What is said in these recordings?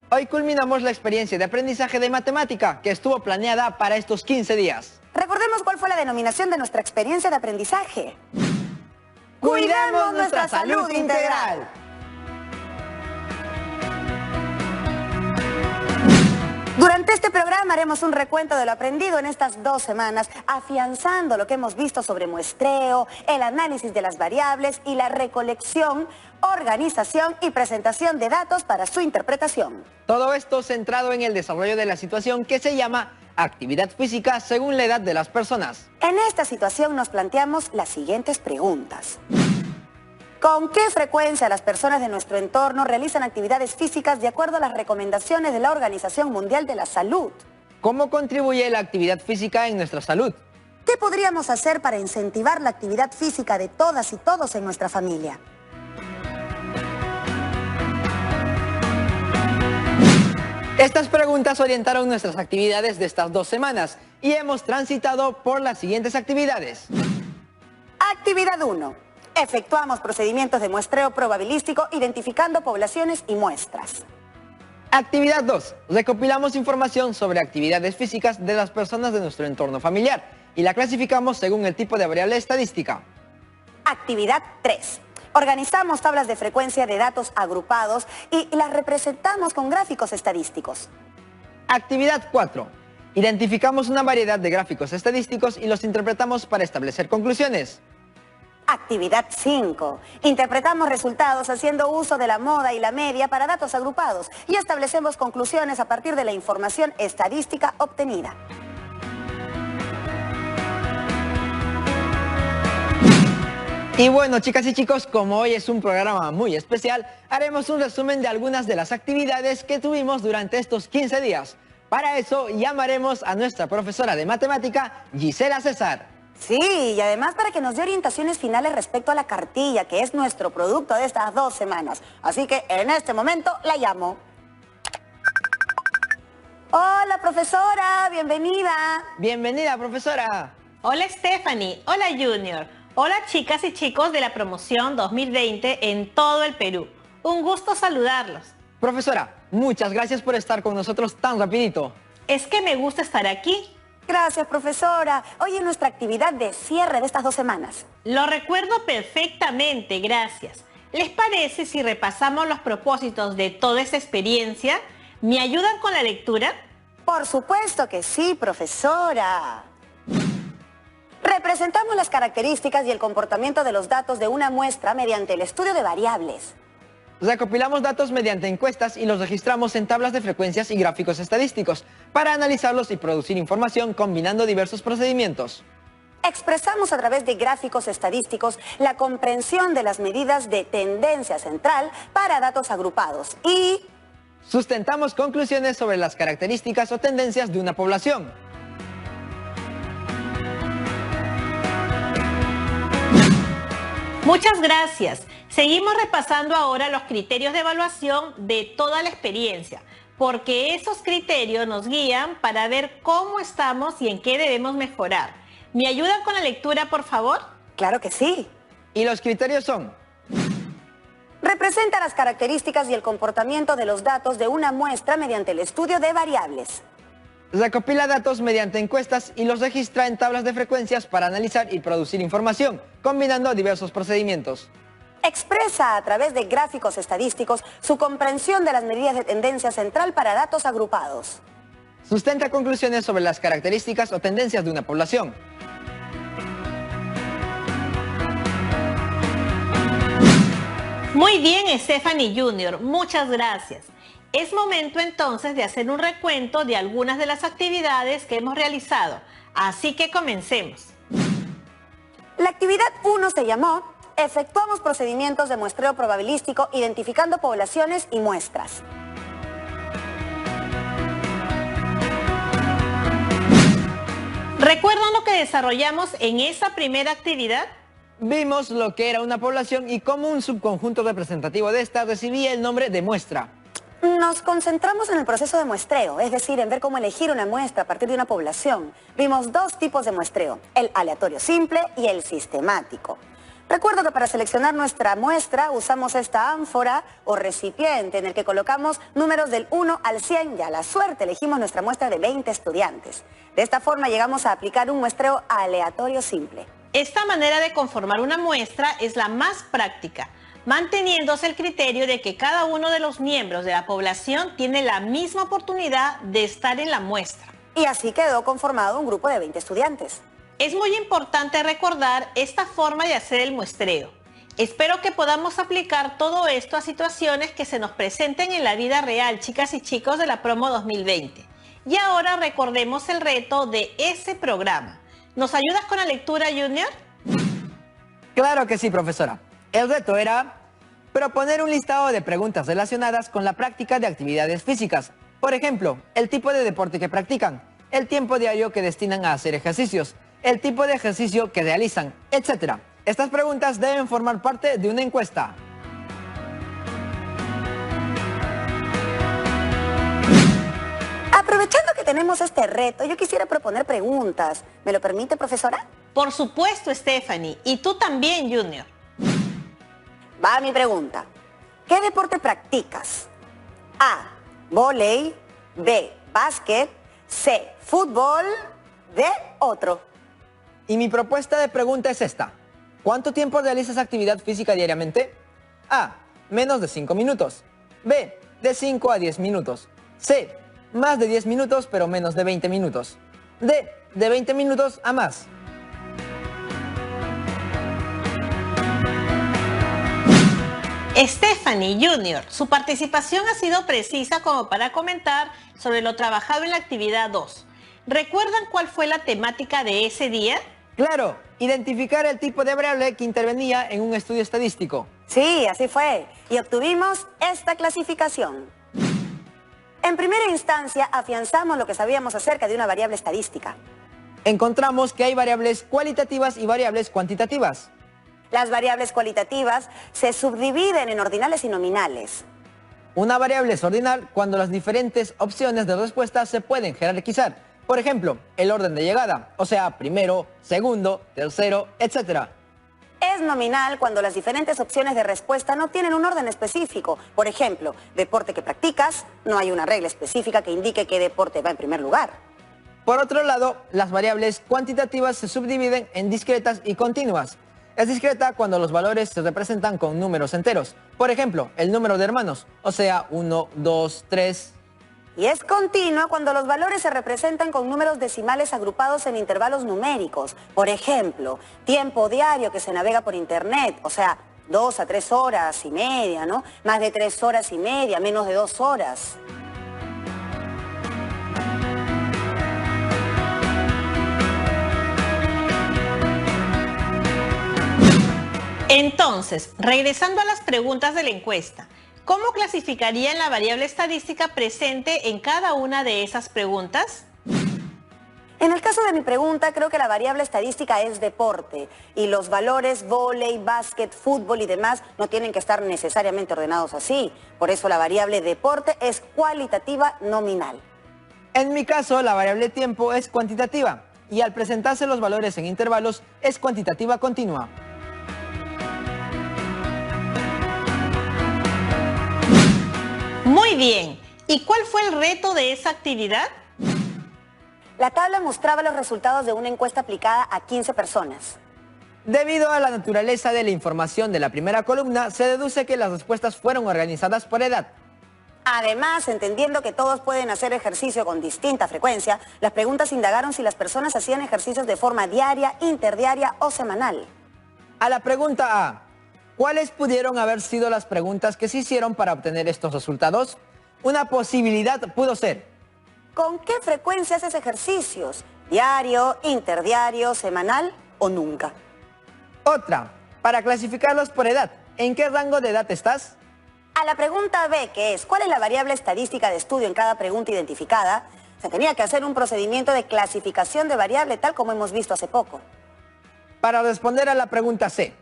Hoy culminamos la experiencia de aprendizaje de matemática que estuvo planeada para estos 15 días. Recordemos cuál fue la denominación de nuestra experiencia de aprendizaje. ¡Cuidemos nuestra salud integral! Durante este programa haremos un recuento de lo aprendido en estas 2 semanas, afianzando lo que hemos visto sobre muestreo, el análisis de las variables y la recolección, organización y presentación de datos para su interpretación. Todo esto centrado en el desarrollo de la situación que se llama actividad física según la edad de las personas. En esta situación nos planteamos las siguientes preguntas. ¿Con qué frecuencia las personas de nuestro entorno realizan actividades físicas de acuerdo a las recomendaciones de la Organización Mundial de la Salud? ¿Cómo contribuye la actividad física en nuestra salud? ¿Qué podríamos hacer para incentivar la actividad física de todas y todos en nuestra familia? Estas preguntas orientaron nuestras actividades de estas 2 semanas y hemos transitado por las siguientes actividades. Actividad 1. Efectuamos procedimientos de muestreo probabilístico identificando poblaciones y muestras. Actividad 2. Recopilamos información sobre actividades físicas de las personas de nuestro entorno familiar y la clasificamos según el tipo de variable estadística. Actividad 3. Organizamos tablas de frecuencia de datos agrupados y las representamos con gráficos estadísticos. Actividad 4. Identificamos una variedad de gráficos estadísticos y los interpretamos para establecer conclusiones. Actividad 5. Interpretamos resultados haciendo uso de la moda y la media para datos agrupados y establecemos conclusiones a partir de la información estadística obtenida. Y bueno, chicas y chicos, como hoy es un programa muy especial, haremos un resumen de algunas de las actividades que tuvimos durante estos 15 días. Para eso llamaremos a nuestra profesora de matemática, Gisela César. Sí, y además para que nos dé orientaciones finales respecto a la cartilla, que es nuestro producto de estas 2 semanas. Así que en este momento la llamo. Hola, profesora, bienvenida. Bienvenida, profesora. Hola, Stephanie. Hola, Junior. Hola, chicas y chicos de la promoción 2020 en todo el Perú. Un gusto saludarlos. Profesora, muchas gracias por estar con nosotros tan rapidito. Es que me gusta estar aquí. Gracias, profesora. Hoy es nuestra actividad de cierre de estas 2 semanas. Lo recuerdo perfectamente, gracias. ¿Les parece si repasamos los propósitos de toda esta experiencia? ¿Me ayudan con la lectura? Por supuesto que sí, profesora. Representamos las características y el comportamiento de los datos de una muestra mediante el estudio de variables. Recopilamos datos mediante encuestas y los registramos en tablas de frecuencias y gráficos estadísticos para analizarlos y producir información combinando diversos procedimientos. Expresamos a través de gráficos estadísticos la comprensión de las medidas de tendencia central para datos agrupados y sustentamos conclusiones sobre las características o tendencias de una población. Muchas gracias. Seguimos repasando ahora los criterios de evaluación de toda la experiencia, porque esos criterios nos guían para ver cómo estamos y en qué debemos mejorar. ¿Me ayudan con la lectura, por favor? Claro que sí. Y los criterios son: representa las características y el comportamiento de los datos de una muestra mediante el estudio de variables. recopila datos mediante encuestas y los registra en tablas de frecuencias para analizar y producir información, combinando diversos procedimientos. Expresa a través de gráficos estadísticos su comprensión de las medidas de tendencia central para datos agrupados. Sustenta conclusiones sobre las características o tendencias de una población. Muy bien, Stephanie Junior, muchas gracias. Es momento entonces de hacer un recuento de algunas de las actividades que hemos realizado, así que comencemos. La actividad 1 se llamó Efectuamos procedimientos de muestreo probabilístico identificando poblaciones y muestras. ¿Recuerdan lo que desarrollamos en esa primera actividad? Vimos lo que era una población y cómo un subconjunto representativo de esta recibía el nombre de muestra. Nos concentramos en el proceso de muestreo, es decir, en ver cómo elegir una muestra a partir de una población. Vimos 2 tipos de muestreo, el aleatorio simple y el sistemático. Recuerdo que para seleccionar nuestra muestra usamos esta ánfora o recipiente en el que colocamos números del 1 al 100 y a la suerte elegimos nuestra muestra de 20 estudiantes. De esta forma llegamos a aplicar un muestreo aleatorio simple. Esta manera de conformar una muestra es la más práctica, manteniéndose el criterio de que cada uno de los miembros de la población tiene la misma oportunidad de estar en la muestra. Y así quedó conformado un grupo de 20 estudiantes. Es muy importante recordar esta forma de hacer el muestreo. Espero que podamos aplicar todo esto a situaciones que se nos presenten en la vida real, chicas y chicos de la promo 2020. Y ahora recordemos el reto de ese programa. ¿Nos ayudas con la lectura, Junior? Claro que sí, profesora. El reto era proponer un listado de preguntas relacionadas con la práctica de actividades físicas. Por ejemplo, el tipo de deporte que practican, el tiempo diario que destinan a hacer ejercicios, el tipo de ejercicio que realizan, etc. Estas preguntas deben formar parte de una encuesta. Aprovechando que tenemos este reto, yo quisiera proponer preguntas. ¿Me lo permite, profesora? Por supuesto, Stephanie. Y tú también, Junior. Va mi pregunta. ¿Qué deporte practicas? A, vóley. B, básquet. C, fútbol. D, otro. Y mi propuesta de pregunta es esta. ¿Cuánto tiempo realizas actividad física diariamente? A, menos de 5 minutos. B, de 5 a 10 minutos. C, más de 10 minutos pero menos de 20 minutos. D, de 20 minutos a más. Stephanie, Junior, su participación ha sido precisa como para comentar sobre lo trabajado en la actividad 2. ¿Recuerdan cuál fue la temática de ese día? Claro, identificar el tipo de variable que intervenía en un estudio estadístico. Sí, así fue. Y obtuvimos esta clasificación. En primera instancia, afianzamos lo que sabíamos acerca de una variable estadística. Encontramos que hay variables cualitativas y variables cuantitativas. Las variables cualitativas se subdividen en ordinales y nominales. Una variable es ordinal cuando las diferentes opciones de respuesta se pueden jerarquizar. Por ejemplo, el orden de llegada, o sea, primero, segundo, tercero, etc. Es nominal cuando las diferentes opciones de respuesta no tienen un orden específico. Por ejemplo, deporte que practicas, no hay una regla específica que indique qué deporte va en primer lugar. Por otro lado, las variables cuantitativas se subdividen en discretas y continuas. Es discreta cuando los valores se representan con números enteros. Por ejemplo, el número de hermanos, o sea, 1, 2, 3... Y es continua cuando los valores se representan con números decimales agrupados en intervalos numéricos. Por ejemplo, tiempo diario que se navega por internet, o sea, 2 a 3 horas y media, ¿no? Más de 3 horas y media, menos de 2 horas. Entonces, regresando a las preguntas de la encuesta, ¿cómo clasificarían la variable estadística presente en cada una de esas preguntas? En el caso de mi pregunta, creo que la variable estadística es deporte y los valores vóley, básquet, fútbol y demás no tienen que estar necesariamente ordenados así. Por eso la variable deporte es cualitativa nominal. En mi caso, la variable tiempo es cuantitativa y al presentarse los valores en intervalos es cuantitativa continua. Muy bien. ¿Y cuál fue el reto de esa actividad? La tabla mostraba los resultados de una encuesta aplicada a 15 personas. Debido a la naturaleza de la información de la primera columna, se deduce que las respuestas fueron organizadas por edad. Además, entendiendo que todos pueden hacer ejercicio con distinta frecuencia, las preguntas indagaron si las personas hacían ejercicios de forma diaria, interdiaria o semanal. A la pregunta A, ¿cuáles pudieron haber sido las preguntas que se hicieron para obtener estos resultados? Una posibilidad pudo ser: ¿con qué frecuencia haces ejercicios? ¿Diario, interdiario, semanal o nunca? Otra, para clasificarlos por edad, ¿en qué rango de edad estás? A la pregunta B, que es ¿cuál es la variable estadística de estudio en cada pregunta identificada?, se tenía que hacer un procedimiento de clasificación de variable tal como hemos visto hace poco. Para responder a la pregunta C,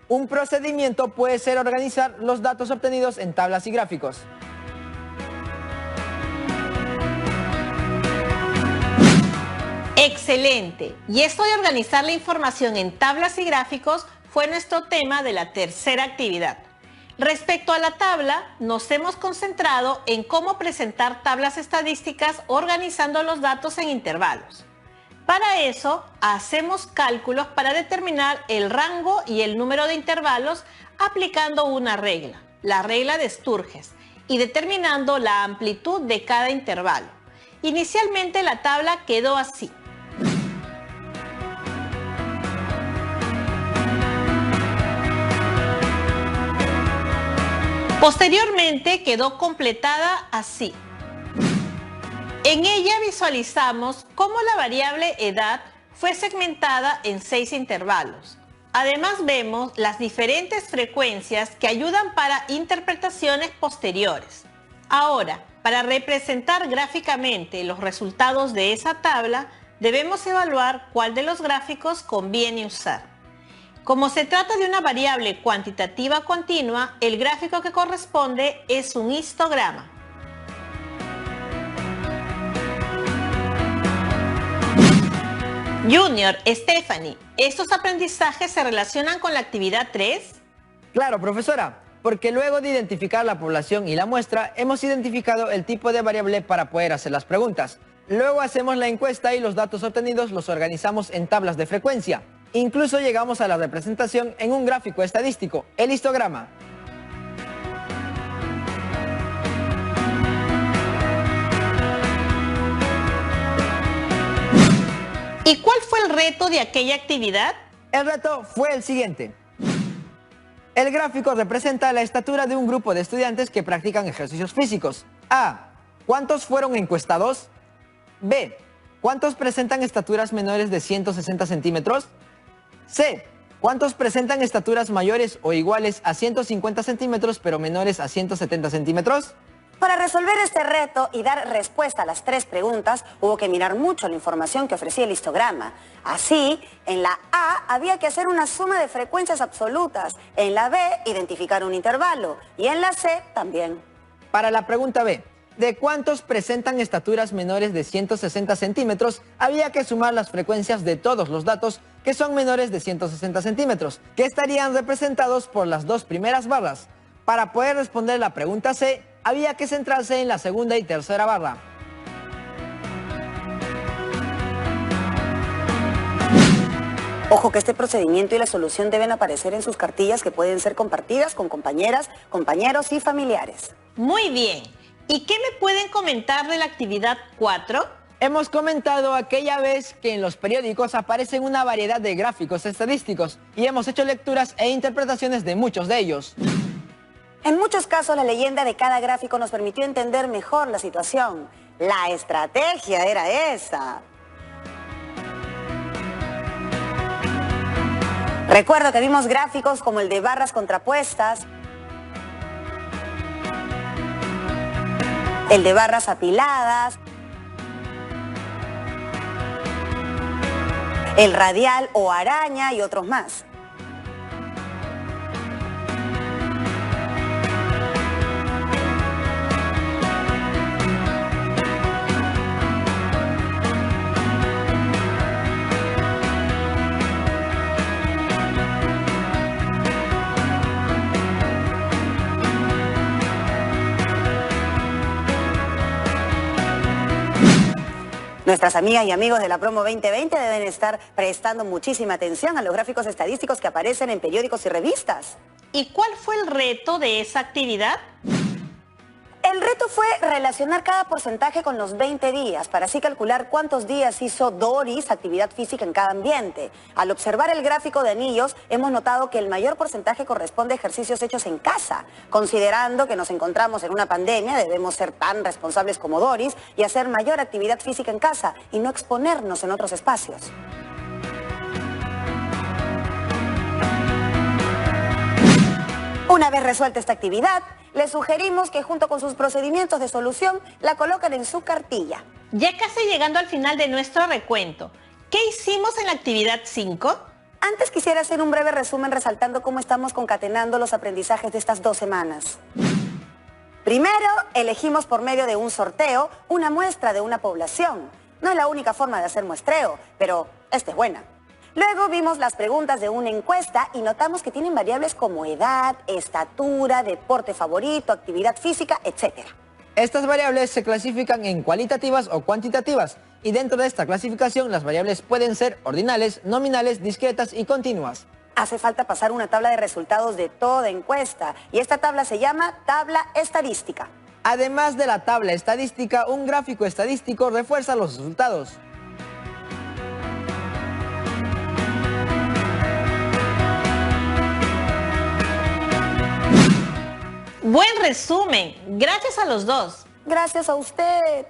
un procedimiento puede ser organizar los datos obtenidos en tablas y gráficos. Excelente. Y esto de organizar la información en tablas y gráficos fue nuestro tema de la tercera actividad. Respecto a la tabla, nos hemos concentrado en cómo presentar tablas estadísticas organizando los datos en intervalos. Para eso, hacemos cálculos para determinar el rango y el número de intervalos aplicando una regla, la regla de Sturges, y determinando la amplitud de cada intervalo. Inicialmente la tabla quedó así. Posteriormente quedó completada así. En ella visualizamos cómo la variable edad fue segmentada en 6 intervalos. Además vemos las diferentes frecuencias que ayudan para interpretaciones posteriores. Ahora, para representar gráficamente los resultados de esa tabla, debemos evaluar cuál de los gráficos conviene usar. Como se trata de una variable cuantitativa continua, el gráfico que corresponde es un histograma. Junior, Stephanie, ¿estos aprendizajes se relacionan con la actividad 3? Claro, profesora, porque luego de identificar la población y la muestra, hemos identificado el tipo de variable para poder hacer las preguntas. Luego hacemos la encuesta y los datos obtenidos los organizamos en tablas de frecuencia. Incluso llegamos a la representación en un gráfico estadístico, el histograma. ¿Y cuál fue el reto de aquella actividad? El reto fue el siguiente. El gráfico representa la estatura de un grupo de estudiantes que practican ejercicios físicos. A. ¿Cuántos fueron encuestados? B. ¿Cuántos presentan estaturas menores de 160 centímetros? C. ¿Cuántos presentan estaturas mayores o iguales a 150 centímetros pero menores a 170 centímetros? Para resolver este reto y dar respuesta a las 3 preguntas, hubo que mirar mucho la información que ofrecía el histograma. Así, en la A había que hacer una suma de frecuencias absolutas, en la B identificar un intervalo y en la C también. Para la pregunta B, ¿de cuántos presentan estaturas menores de 160 centímetros? Había que sumar las frecuencias de todos los datos que son menores de 160 centímetros, que estarían representados por las 2 primeras barras. Para poder responder la pregunta C, había que centrarse en la segunda y tercera barra. Ojo que este procedimiento y la solución deben aparecer en sus cartillas que pueden ser compartidas con compañeras, compañeros y familiares. Muy bien. ¿Y qué me pueden comentar de la actividad 4? Hemos comentado aquella vez que en los periódicos aparecen una variedad de gráficos estadísticos y hemos hecho lecturas e interpretaciones de muchos de ellos. En muchos casos la leyenda de cada gráfico nos permitió entender mejor la situación. La estrategia era esa. Recuerdo que vimos gráficos como el de barras contrapuestas, el de barras apiladas, el radial o araña y otros más. Nuestras amigas y amigos de la Promo 2020 deben estar prestando muchísima atención a los gráficos estadísticos que aparecen en periódicos y revistas. ¿Y cuál fue el reto de esa actividad? El reto fue relacionar cada porcentaje con los 20 días, para así calcular cuántos días hizo Doris actividad física en cada ambiente. Al observar el gráfico de anillos, hemos notado que el mayor porcentaje corresponde a ejercicios hechos en casa. Considerando que nos encontramos en una pandemia, debemos ser tan responsables como Doris y hacer mayor actividad física en casa y no exponernos en otros espacios. Una vez resuelta esta actividad, les sugerimos que junto con sus procedimientos de solución la coloquen en su cartilla. Ya casi llegando al final de nuestro recuento, ¿qué hicimos en la actividad 5? Antes quisiera hacer un breve resumen resaltando cómo estamos concatenando los aprendizajes de estas 2 semanas. Primero, elegimos por medio de un sorteo una muestra de una población. No es la única forma de hacer muestreo, pero esta es buena. Luego vimos las preguntas de una encuesta y notamos que tienen variables como edad, estatura, deporte favorito, actividad física, etc. Estas variables se clasifican en cualitativas o cuantitativas, y dentro de esta clasificación las variables pueden ser ordinales, nominales, discretas y continuas. Hace falta pasar una tabla de resultados de toda encuesta y esta tabla se llama tabla estadística. Además de la tabla estadística, un gráfico estadístico refuerza los resultados. Buen resumen, gracias a los dos. Gracias a usted.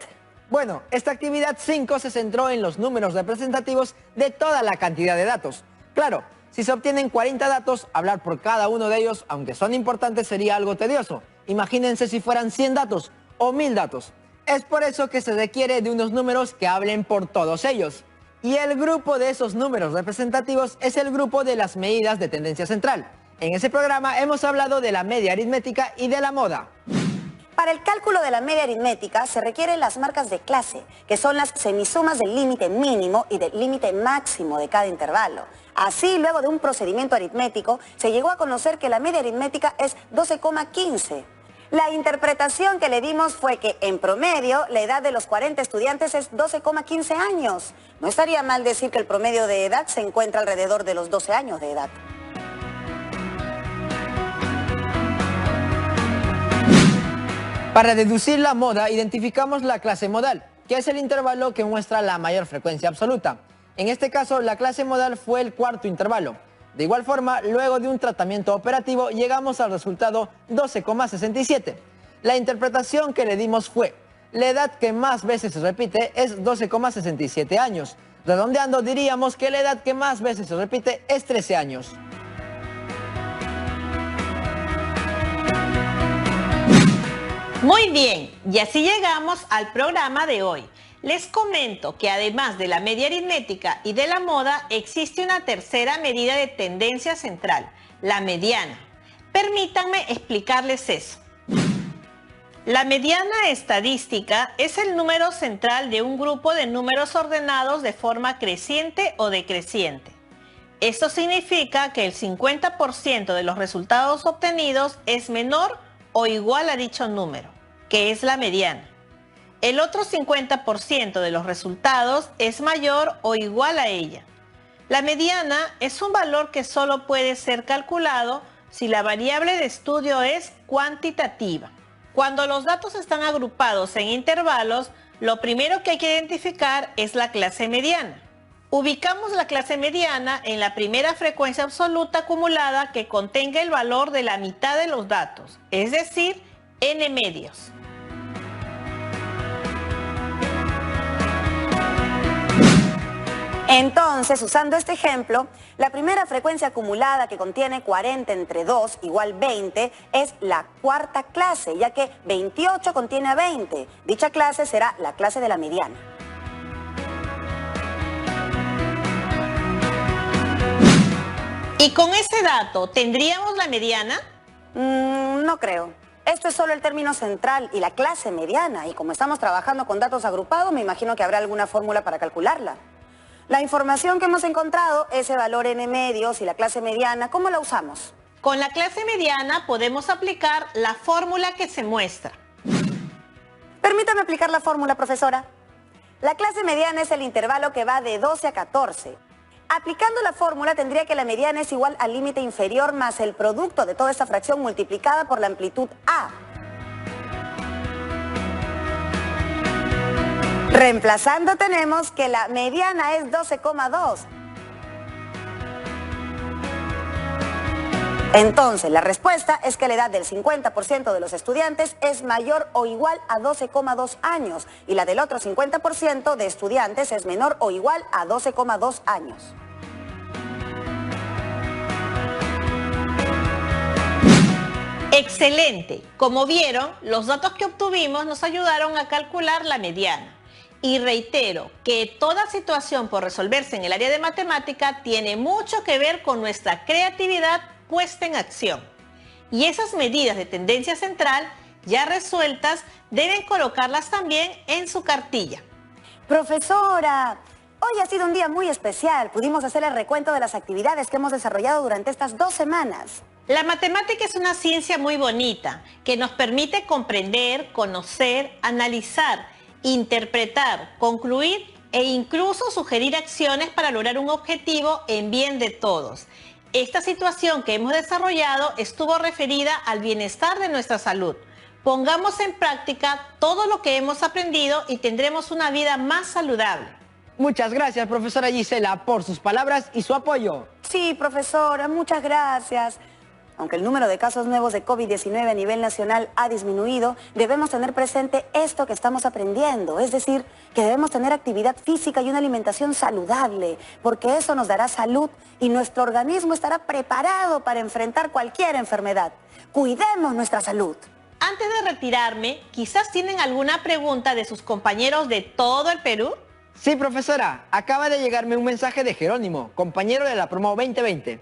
Bueno, esta actividad 5 se centró en los números representativos de toda la cantidad de datos. Claro, si se obtienen 40 datos, hablar por cada uno de ellos, aunque son importantes, sería algo tedioso. Imagínense si fueran 100 datos o 1000 datos. Es por eso que se requiere de unos números que hablen por todos ellos. Y el grupo de esos números representativos es el grupo de las medidas de tendencia central. En ese programa hemos hablado de la media aritmética y de la moda. Para el cálculo de la media aritmética se requieren las marcas de clase, que son las semisumas del límite mínimo y del límite máximo de cada intervalo. Así, luego de un procedimiento aritmético, se llegó a conocer que la media aritmética es 12,15. La interpretación que le dimos fue que, en promedio, la edad de los 40 estudiantes es 12,15 años. No estaría mal decir que el promedio de edad se encuentra alrededor de los 12 años de edad. Para deducir la moda, identificamos la clase modal, que es el intervalo que muestra la mayor frecuencia absoluta. En este caso, la clase modal fue el cuarto intervalo. De igual forma, luego de un tratamiento operativo, llegamos al resultado 12,67. La interpretación que le dimos fue: la edad que más veces se repite es 12,67 años. Redondeando, diríamos que la edad que más veces se repite es 13 años. Muy bien, y así llegamos al programa de hoy. Les comento que además de la media aritmética y de la moda, existe una tercera medida de tendencia central, la mediana. Permítanme explicarles eso. La mediana estadística es el número central de un grupo de números ordenados de forma creciente o decreciente. Esto significa que el 50% de los resultados obtenidos es menor o igual a dicho número, que es la mediana. El otro 50% de los resultados es mayor o igual a ella. La mediana es un valor que solo puede ser calculado si la variable de estudio es cuantitativa. Cuando los datos están agrupados en intervalos, lo primero que hay que identificar es la clase mediana. Ubicamos la clase mediana en la primera frecuencia absoluta acumulada que contenga el valor de la mitad de los datos, es decir, n medios. Entonces, usando este ejemplo, la primera frecuencia acumulada que contiene 40 entre 2 igual 20 es la cuarta clase, ya que 28 contiene a 20. Dicha clase será la clase de la mediana. ¿Y con ese dato tendríamos la mediana? No creo. Esto es solo el término central y la clase mediana, y como estamos trabajando con datos agrupados, me imagino que habrá alguna fórmula para calcularla. La información que hemos encontrado, ese valor n medios y la clase mediana, ¿cómo la usamos? Con la clase mediana podemos aplicar la fórmula que se muestra. Permítame aplicar la fórmula, profesora. La clase mediana es el intervalo que va de 12 a 14. Aplicando la fórmula tendría que la mediana es igual al límite inferior más el producto de toda esta fracción multiplicada por la amplitud A. Reemplazando tenemos que la mediana es 12,2. Entonces, la respuesta es que la edad del 50% de los estudiantes es mayor o igual a 12,2 años y la del otro 50% de estudiantes es menor o igual a 12,2 años. Excelente. Como vieron, los datos que obtuvimos nos ayudaron a calcular la mediana. Y reitero que toda situación por resolverse en el área de matemática tiene mucho que ver con nuestra creatividad puesta en acción. Y esas medidas de tendencia central ya resueltas deben colocarlas también en su cartilla. Profesora, Hoy ha sido un día muy especial. Pudimos hacer el recuento de las actividades que hemos desarrollado durante estas 2 semanas. La matemática es una ciencia muy bonita que nos permite comprender, conocer, analizar, interpretar, concluir e incluso sugerir acciones para lograr un objetivo en bien de todos. Esta situación que hemos desarrollado estuvo referida al bienestar de nuestra salud. Pongamos en práctica todo lo que hemos aprendido y tendremos una vida más saludable. Muchas gracias, profesora Gisela, por sus palabras y su apoyo. Sí, profesora, muchas gracias. Aunque el número de casos nuevos de COVID-19 a nivel nacional ha disminuido, debemos tener presente esto que estamos aprendiendo, es decir, que debemos tener actividad física y una alimentación saludable, porque eso nos dará salud y nuestro organismo estará preparado para enfrentar cualquier enfermedad. Cuidemos nuestra salud. Antes de retirarme, quizás tienen alguna pregunta de sus compañeros de todo el Perú. Sí, profesora, acaba de llegarme un mensaje de Jerónimo, compañero de la promo 2020.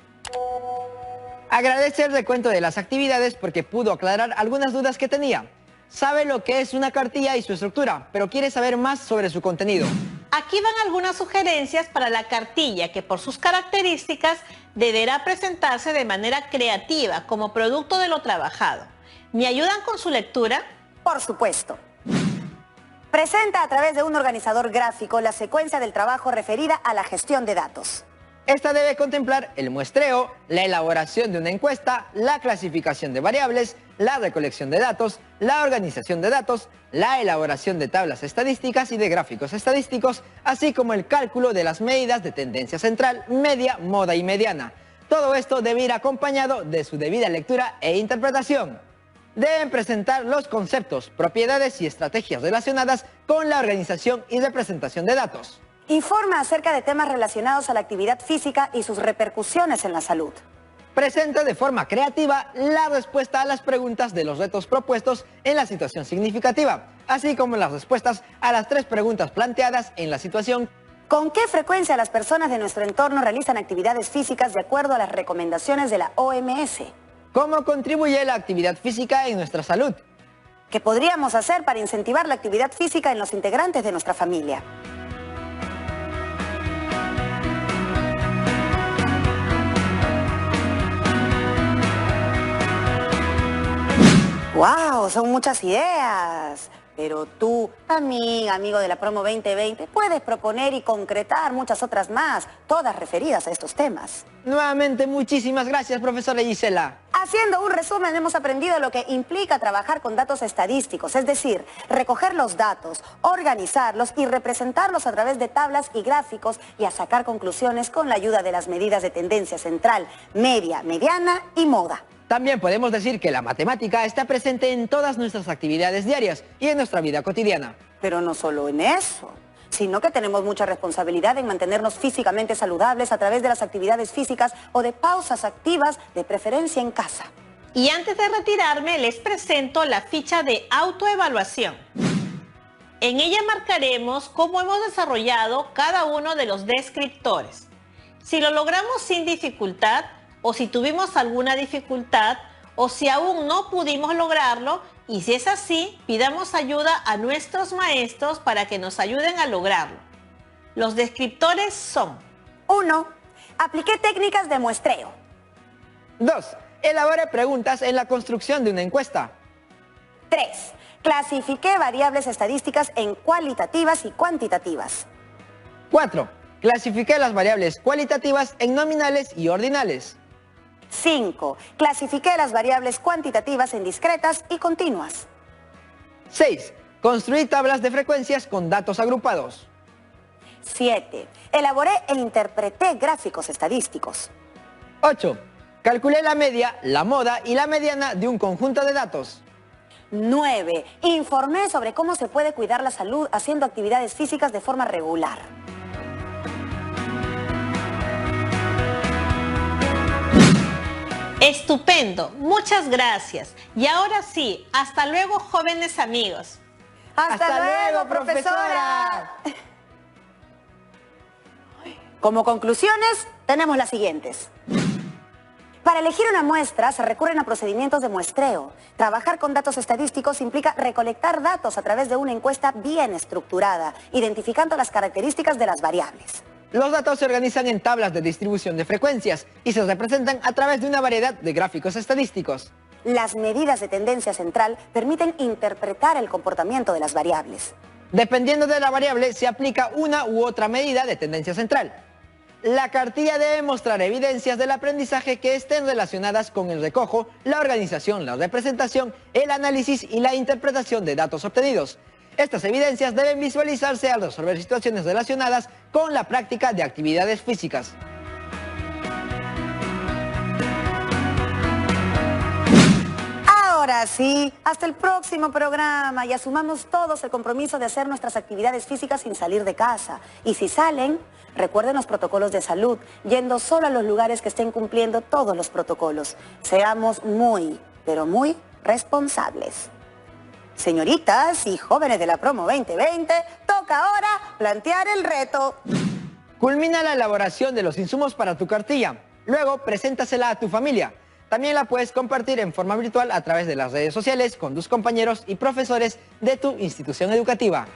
Agradece el recuento de las actividades porque pudo aclarar algunas dudas que tenía. Sabe lo que es una cartilla y su estructura, pero quiere saber más sobre su contenido. Aquí van algunas sugerencias para la cartilla que por sus características deberá presentarse de manera creativa como producto de lo trabajado. ¿Me ayudan con su lectura? Por supuesto. Presenta a través de un organizador gráfico la secuencia del trabajo referida a la gestión de datos. Esta debe contemplar el muestreo, la elaboración de una encuesta, la clasificación de variables, la recolección de datos, la organización de datos, la elaboración de tablas estadísticas y de gráficos estadísticos, así como el cálculo de las medidas de tendencia central, media, moda y mediana. Todo esto debe ir acompañado de su debida lectura e interpretación. Deben presentar los conceptos, propiedades y estrategias relacionadas con la organización y representación de datos. Informa acerca de temas relacionados a la actividad física y sus repercusiones en la salud. Presenta de forma creativa la respuesta a las preguntas de los retos propuestos en la situación significativa, así como las respuestas a las 3 preguntas planteadas en la situación. ¿Con qué frecuencia las personas de nuestro entorno realizan actividades físicas de acuerdo a las recomendaciones de la OMS? ¿Cómo contribuye la actividad física en nuestra salud? ¿Qué podríamos hacer para incentivar la actividad física en los integrantes de nuestra familia? ¡Wow! Son muchas ideas. Pero tú, amigo de la promo 2020, puedes proponer y concretar muchas otras más, todas referidas a estos temas. Nuevamente, muchísimas gracias, profesora Gisela. Haciendo un resumen, hemos aprendido lo que implica trabajar con datos estadísticos, es decir, recoger los datos, organizarlos y representarlos a través de tablas y gráficos y a sacar conclusiones con la ayuda de las medidas de tendencia central, media, mediana y moda. También podemos decir que la matemática está presente en todas nuestras actividades diarias y en nuestra vida cotidiana. Pero no solo en eso, sino que tenemos mucha responsabilidad en mantenernos físicamente saludables a través de las actividades físicas o de pausas activas, de preferencia en casa. Y antes de retirarme, les presento la ficha de autoevaluación. En ella marcaremos cómo hemos desarrollado cada uno de los descriptores. Si lo logramos sin dificultad, o si tuvimos alguna dificultad, o si aún no pudimos lograrlo, y si es así, pidamos ayuda a nuestros maestros para que nos ayuden a lograrlo. Los descriptores son: 1. Apliqué técnicas de muestreo. 2. Elabore preguntas en la construcción de una encuesta. 3. Clasifiqué variables estadísticas en cualitativas y cuantitativas. 4. Clasifiqué las variables cualitativas en nominales y ordinales. 5. Clasifiqué las variables cuantitativas en discretas y continuas. 6. Construí tablas de frecuencias con datos agrupados. 7. Elaboré e interpreté gráficos estadísticos. 8. Calculé la media, la moda y la mediana de un conjunto de datos. 9. Informé sobre cómo se puede cuidar la salud haciendo actividades físicas de forma regular. Estupendo, muchas gracias. Y ahora sí, hasta luego, jóvenes amigos. ¡Hasta luego, profesora! Como conclusiones, tenemos las siguientes. Para elegir una muestra se recurren a procedimientos de muestreo. Trabajar con datos estadísticos implica recolectar datos a través de una encuesta bien estructurada, identificando las características de las variables. Los datos se organizan en tablas de distribución de frecuencias y se representan a través de una variedad de gráficos estadísticos. Las medidas de tendencia central permiten interpretar el comportamiento de las variables. Dependiendo de la variable, se aplica una u otra medida de tendencia central. La cartilla debe mostrar evidencias del aprendizaje que estén relacionadas con el recojo, la organización, la representación, el análisis y la interpretación de datos obtenidos. Estas evidencias deben visualizarse al resolver situaciones relacionadas con la práctica de actividades físicas. Ahora sí, hasta el próximo programa y asumamos todos el compromiso de hacer nuestras actividades físicas sin salir de casa. Y si salen, recuerden los protocolos de salud, yendo solo a los lugares que estén cumpliendo todos los protocolos. Seamos muy, pero muy responsables. Señoritas y jóvenes de la promo 2020, toca ahora plantear el reto. Culmina la elaboración de los insumos para tu cartilla. Luego, preséntasela a tu familia. También la puedes compartir en forma virtual a través de las redes sociales con tus compañeros y profesores de tu institución educativa.